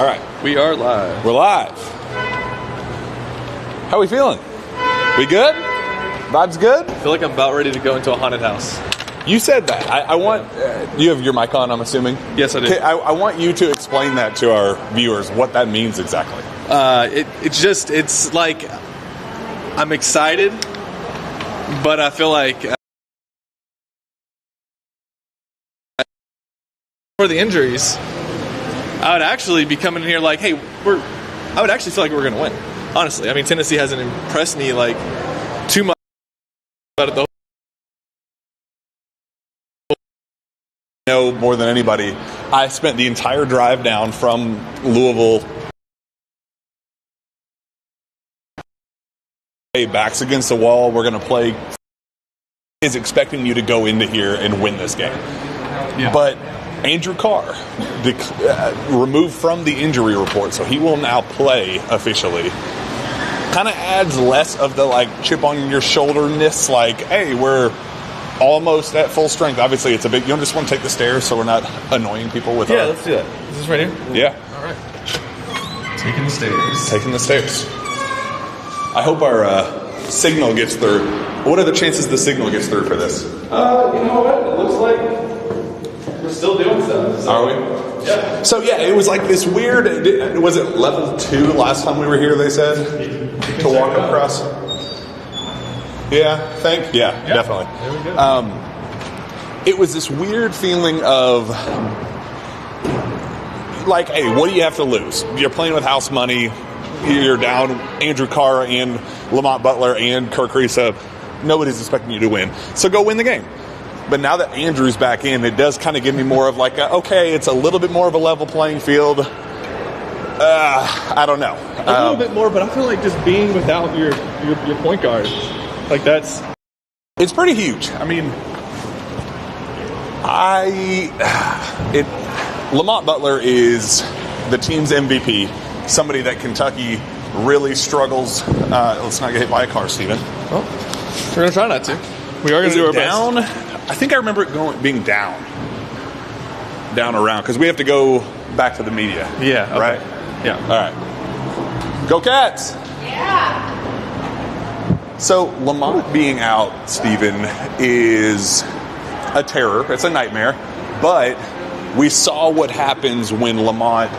All right. We are live. We're live. How we feeling? We good? Vibes good? I feel like I'm about ready to go into a haunted house. You said that. I want... you have your mic on, I'm assuming? Yes, I do. Okay, I want you to explain that to our viewers, what that means exactly. It's like... I'm excited, but I feel like... for the injuries, I would actually be coming in here like, hey, I would actually feel like we're going to win. Honestly, I mean, Tennessee hasn't impressed me like too much. But the know more than anybody, I spent the entire drive down from Louisville. Hey, backs against the wall. We're going to play. Is expecting you to go into here and win this game. Yeah. But Andrew Carr removed from the injury report, so he will now play officially. Kind of adds less of the like chip on your shoulder-ness, like, hey, we're almost at full strength. Obviously, it's a big. You just want to take the stairs so we're not annoying people with. Yeah, let's do that. Is this right here? Yeah. All right. Taking the stairs. Taking the stairs. I hope our signal gets through. What are the chances the signal gets through for this? You know what? It looks like we're still doing stuff. So. Are we? Yeah. So yeah, it was like this weird. Was it level 2 last time we were here? They said to walk across. Yeah. Definitely. There we go. It was this weird feeling of like, hey, what do you have to lose? You're playing with house money. You're down Andrew Carr and Lamont Butler and Kirk Risa. Nobody's expecting you to win. So go win the game. But now that Andrew's back in, it does kind of give me more of like, okay, it's a little bit more of a level playing field. I don't know. A little bit more, but I feel like just being without your point guard, like that's... It's pretty huge. I mean, Lamont Butler is the team's MVP. Somebody that Kentucky really struggles. Let's not get hit by a car, Steven. Well, we're going to try not to. We are going to do our down? best. I think I remember it being down around, because we have to go back to the media. Yeah. Okay. Right? Yeah. All right. Go Cats! Yeah. So Lamont being out, Steven, is a terror. It's a nightmare. But we saw what happens when Lamont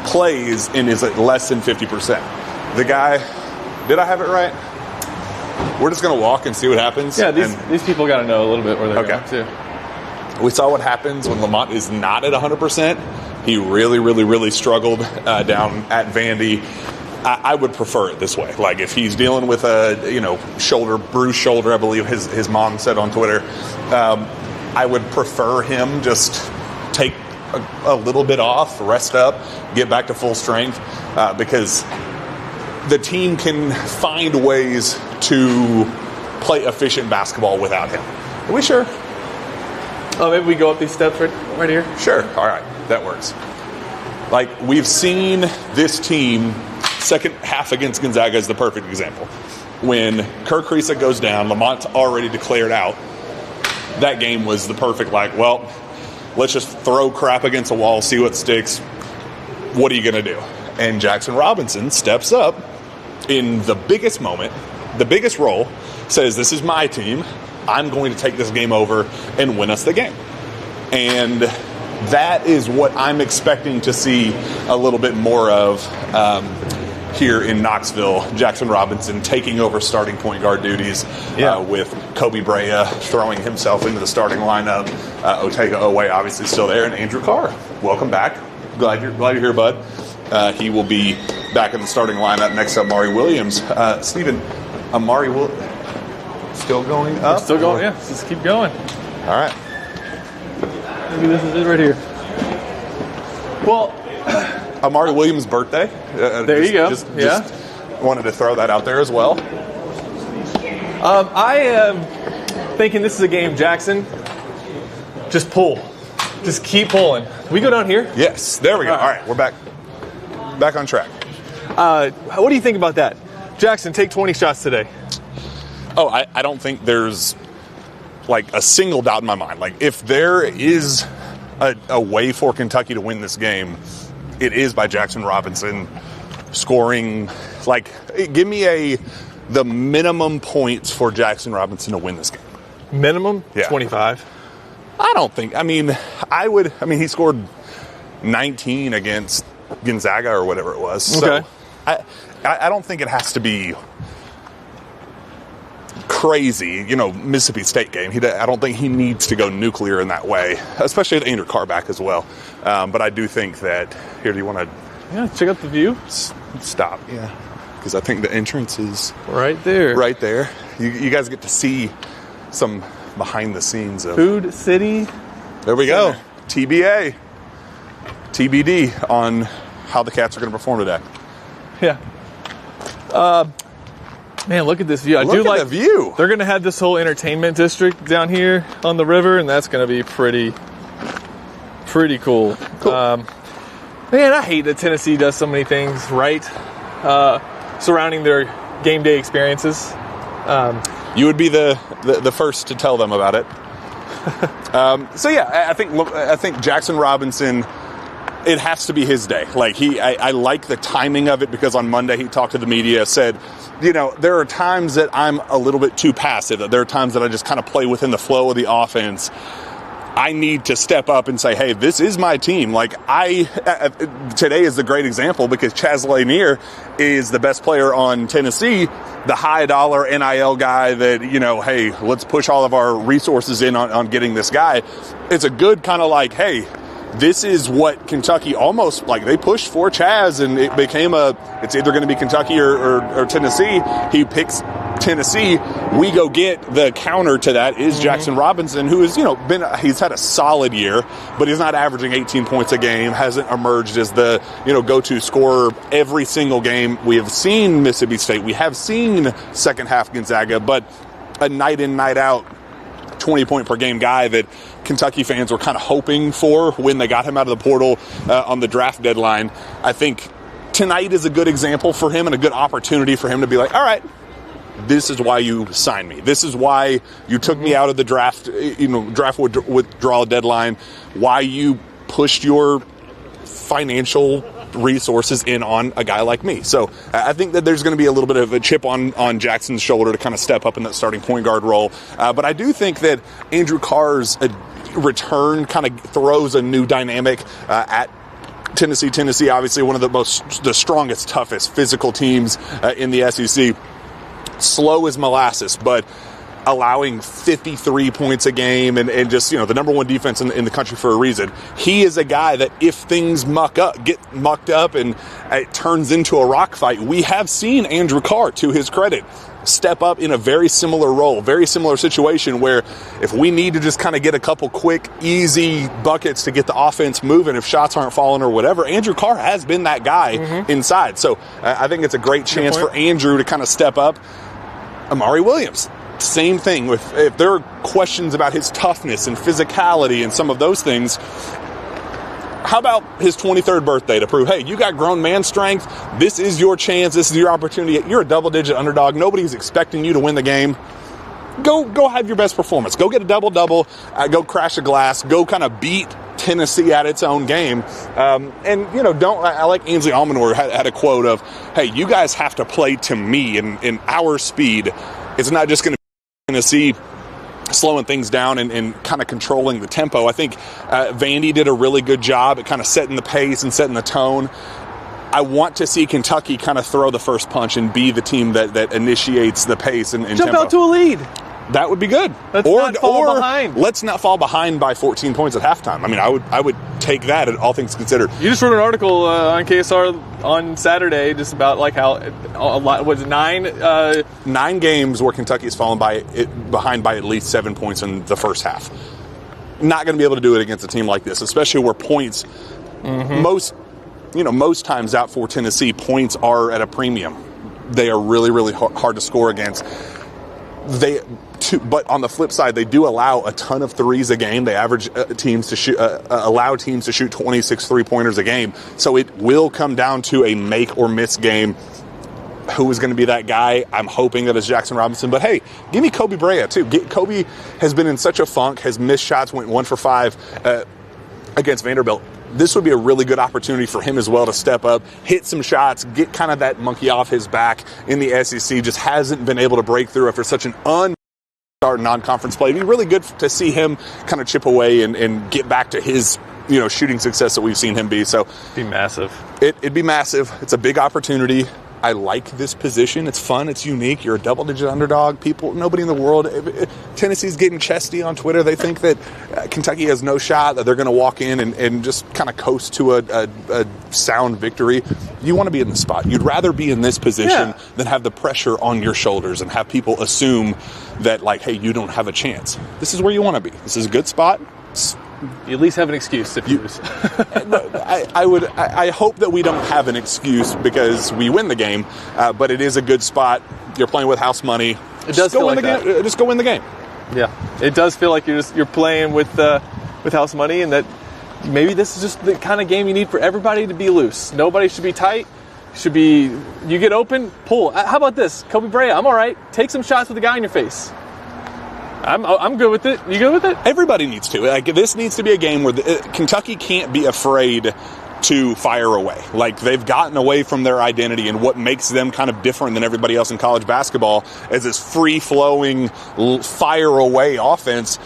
plays and is at less than 50%. The guy, did I have it right? We're just going to walk and see what happens. Yeah, these people got to know a little bit where they're going too. We saw what happens when Lamont is not at 100%. He really, really, really struggled down at Vandy. I would prefer it this way. Like if he's dealing with a bruised shoulder, I believe his mom said on Twitter, I would prefer him just take a little bit off, rest up, get back to full strength, because the team can find ways to play efficient basketball without him. Are we sure? Oh, maybe we go up these steps right here? Sure. All right. That works. Like, we've seen this team, second half against Gonzaga is the perfect example. When Kirk Risa goes down, Lamont's already declared out. That game was the perfect, like, well, let's just throw crap against a wall, see what sticks. What are you going to do? And Jackson Robinson steps up in the biggest moment, the biggest role, says, this is my team. I'm going to take this game over and win us the game. And that is what I'm expecting to see a little bit more of here in Knoxville. Jackson Robinson taking over starting point guard duties with Kobe Brea throwing himself into the starting lineup. Otega Oweh obviously still there, and Andrew Carr, welcome back. Glad you're here, bud. He will be back in the starting lineup next to Amari Williams. Steven, Amari still going up? Still going, yeah. Just keep going. All right. Maybe this is it right here. Well, Amari Williams' birthday. There you go. Just wanted to throw that out there as well. I am thinking this is a game, Jackson. Just pull. Just keep pulling. Can we go down here? Yes. There we go. All right. We're back on track. What do you think about that? Jackson, take 20 shots today. Oh, I don't think there's like a single doubt in my mind. Like if there is a way for Kentucky to win this game, it is by Jackson Robinson scoring. Like, give me the minimum points for Jackson Robinson to win this game. Minimum? Yeah. 25. I don't think. He scored 19 against Gonzaga or whatever it was. Okay. So I don't think it has to be crazy, Mississippi State game. I don't think he needs to go nuclear in that way, especially with Andrew Carr back as well. But I do think that, here, do you want to... Yeah, check out the view. Stop, yeah. Because I think the entrance is... Right there. Right there. You guys get to see some behind the scenes of... Food City. There we go. TBA. TBD on how the Cats are going to perform today. Yeah. Man, look at this view. I Look do at like the view. They're going to have this whole entertainment district down here on the river, and that's going to be pretty cool. Man, I hate that Tennessee does so many things right surrounding their game day experiences. You would be the first to tell them about it. I think Jackson Robinson, it has to be his day. Like, I like the timing of it, because on Monday he talked to the media, said, there are times that I'm a little bit too passive. There are times that I just kind of play within the flow of the offense. I need to step up and say, hey, this is my team. Like, today is the great example, because Chaz Lanier is the best player on Tennessee, the high dollar NIL guy that, hey, let's push all of our resources in on getting this guy. It's a good kind of like, hey, this is what Kentucky almost, like, they pushed for Chaz, and it became it's either going to be Kentucky or Tennessee. He picks Tennessee. We go get the counter to that is Jackson Robinson, who is, he's had a solid year, but he's not averaging 18 points a game, hasn't emerged as the, go-to scorer every single game. We have seen Mississippi State. We have seen second half Gonzaga, but a night in, night out 20-point per game guy that Kentucky fans were kind of hoping for when they got him out of the portal on the draft deadline. I think tonight is a good example for him and a good opportunity for him to be like, all right, this is why you signed me. This is why you took me out of the draft, draft withdrawal deadline, why you pushed your financial resources in on a guy like me. So I think that there's going to be a little bit of a chip on Jackson's shoulder to kind of step up in that starting point guard role. But I do think that Andrew Carr's return kind of throws a new dynamic at Tennessee. Tennessee, obviously one of the strongest, toughest physical teams in the SEC. Slow as molasses, but allowing 53 points a game and just, the number one defense in the country for a reason. He is a guy that if things get mucked up and it turns into a rock fight, we have seen Andrew Carr, to his credit, step up in a very similar role, very similar situation where if we need to just kind of get a couple quick, easy buckets to get the offense moving, if shots aren't falling or whatever, Andrew Carr has been that guy inside. So I think it's a great chance for Andrew to kind of step up. Amari Williams, same thing. If there are questions about his toughness and physicality and some of those things, how about his 23rd birthday to prove, hey, you got grown man strength. This is your chance. This is your opportunity. You're a double-digit underdog. Nobody's expecting you to win the game. Go have your best performance. Go get a double-double. Go crash a glass. Go kind of beat Tennessee at its own game. I like Ainsley Almanor had a quote of, hey, you guys have to play to me in our speed. It's not just going to be Tennessee slowing things down and kind of controlling the tempo. I think Vandy did a really good job at kind of setting the pace and setting the tone. I want to see Kentucky kind of throw the first punch and be the team that initiates the pace and jump tempo. out to a lead. That would be good. Let's not fall behind. Let's not fall behind by 14 points at halftime. I mean, I would take that, all things considered. You just wrote an article on KSR on Saturday just about like how a lot was 9 games where Kentucky's fallen behind by at least 7 points in the first half. Not going to be able to do it against a team like this, especially where points most times out for Tennessee, points are at a premium. They are really, really hard to score against. But on the flip side, they do allow a ton of threes a game. They average allow teams to shoot 26 three-pointers a game. So it will come down to a make or miss game. Who is going to be that guy? I'm hoping that it's Jackson Robinson. But hey, give me Kobe Brea too. Kobe has been in such a funk, has missed shots, went 1 for 5 against Vanderbilt. this would be a really good opportunity for him as well to step up, hit some shots, get kind of that monkey off his back in the SEC. Just hasn't been able to break through after such an start non-conference play. It'd be really good to see him kind of chip away and get back to his shooting success that we've seen him be. So it'd be massive. It'd be massive. It's a big opportunity. I like this position. It's fun. It's unique. You're a double-digit underdog. Nobody in the world. Tennessee's getting chesty on Twitter. They think that Kentucky has no shot, that they're going to walk in and just kind of coast to a sound victory. You want to be in the spot. You'd rather be in this position than have the pressure on your shoulders and have people assume that, like, hey, you don't have a chance. This is where you want to be. This is a good spot. You at least have an excuse if you lose. I hope that we don't have an excuse because we win the game, but it is a good spot. You're playing with house money. It does feel like that. Just go win the game. Yeah, it does feel like you're playing with house money, and that maybe this is just the kind of game you need for everybody to be loose. Nobody should be tight. You get open, pull. How about this, Kobe Bryant? I'm all right. Take some shots with the guy in your face. I'm good with it. You good with it? Everybody needs to. Like, this needs to be a game where Kentucky can't be afraid to fire away. Like, they've gotten away from their identity, and what makes them kind of different than everybody else in college basketball is this free-flowing, fire-away offense.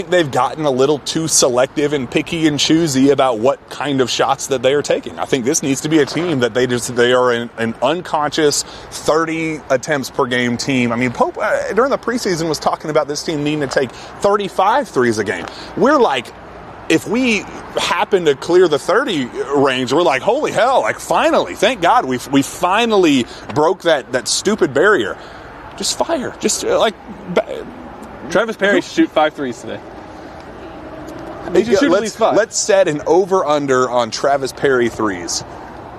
I think they've gotten a little too selective and picky and choosy about what kind of shots that they are taking. I think this needs to be a team that they are an unconscious 30 attempts per game team. I mean, Pope during the preseason was talking about this team needing to take 35 threes a game. We're like, if we happen to clear the 30 range, we're like, holy hell, like, finally, thank God we finally broke that stupid barrier. Just fire. Just Travis Perry should shoot 5 threes today. He should shoot at least 5. Let's set an over-under on Travis Perry threes,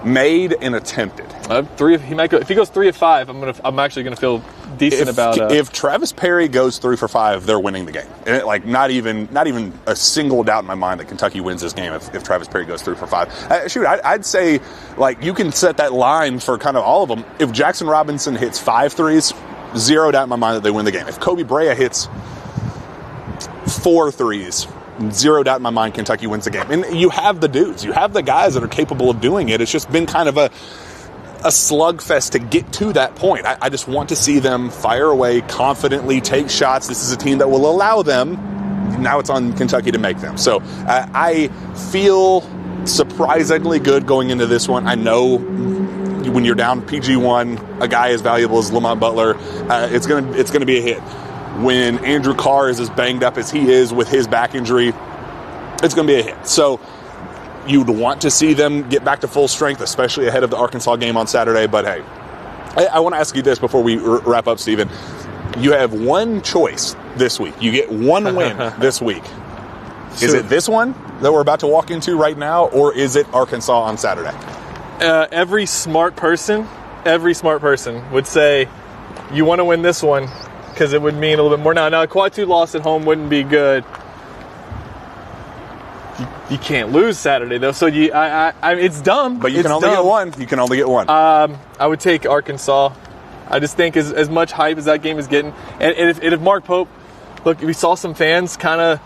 made and attempted. 3. He might go. If he goes 3 of 5, I'm actually gonna feel decent about. If Travis Perry goes 3 for 5, they're winning the game. And not even a single doubt in my mind that Kentucky wins this game if Travis Perry goes 3 for 5. I'd say, like, you can set that line for kind of all of them. If Jackson Robinson hits 5 threes, zero doubt in my mind that they win the game. If Kobe Bryant hits 4 threes, zero doubt in my mind Kentucky wins the game. And you have the dudes. You have the guys that are capable of doing it. It's just been kind of a slugfest to get to that point. I just want to see them fire away, confidently take shots. This is a team that will allow them. Now it's on Kentucky to make them. So I feel surprisingly good going into this one. I know when you're down PG1, a guy as valuable as Lamont Butler, it's gonna be a hit. When Andrew Carr is as banged up as he is with his back injury, it's gonna be a hit. So you'd want to see them get back to full strength, especially ahead of the Arkansas game on Saturday. But hey, I want to ask you this before we wrap up, Steven. You have one choice this week. You get one win this week. Is it this one that we're about to walk into right now, or is it Arkansas on Saturday? Every smart person would say you want to win this one because it would mean a little bit more. Now a quad 2 loss at home wouldn't be good. You can't lose Saturday though, so it's dumb. But you can only get one. You can only get one. I would take Arkansas. I just think as much hype as that game is getting, and if Mark Pope, look, we saw some fans kind of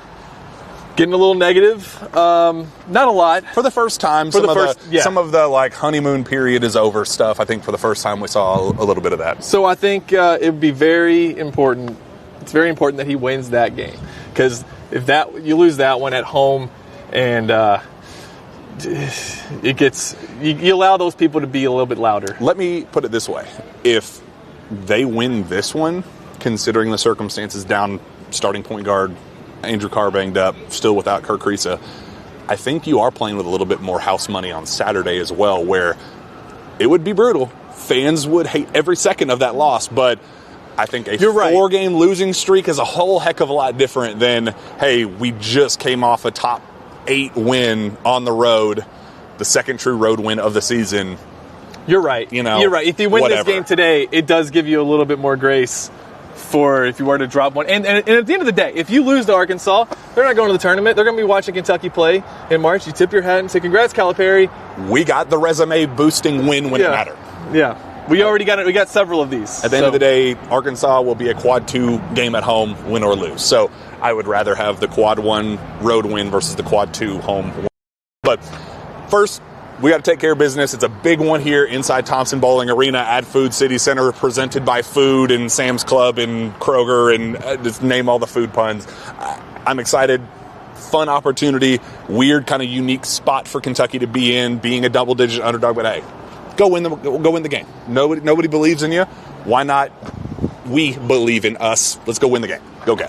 getting a little negative. Not a lot. For the first time, some of the like honeymoon period is over stuff. I think for the first time we saw a little bit of that. So I think it would be very important. It's very important that he wins that game, because if you lose that one at home, and it gets you allow those people to be a little bit louder. Let me put it this way: if they win this one, considering the circumstances, down starting point guard Andrew Carr banged up, still without Kirk Creesa, I think you are playing with a little bit more house money on Saturday as well, where it would be brutal. Fans would hate every second of that loss, but I think a 4-game losing streak is a whole heck of a lot different than, hey, we just came off a top 8 win on the road, the second true road win of the season. You're right. You're right. If you win this game today, it does give you a little bit more grace for if you were to drop one. And at the end of the day, if you lose to Arkansas, they're not going to the tournament. They're going to be watching Kentucky play in March. You tip your hat and say, congrats, Calipari. We got the resume-boosting win when it mattered. Yeah. We already got it. We got several of these. At the end of the day, Arkansas will be a quad 2 game at home, win or lose. So I would rather have the quad 1 road win versus the quad 2 home win. But first, we got to take care of business. It's a big one here inside Thompson Boling Arena at Food City Center, presented by Food and Sam's Club and Kroger and just name all the food puns. I'm excited. Fun opportunity. Weird, kind of unique spot for Kentucky to be in, being a double-digit underdog. But hey, go win the game. Nobody believes in you. Why not? We believe in us. Let's go win the game. Go get it.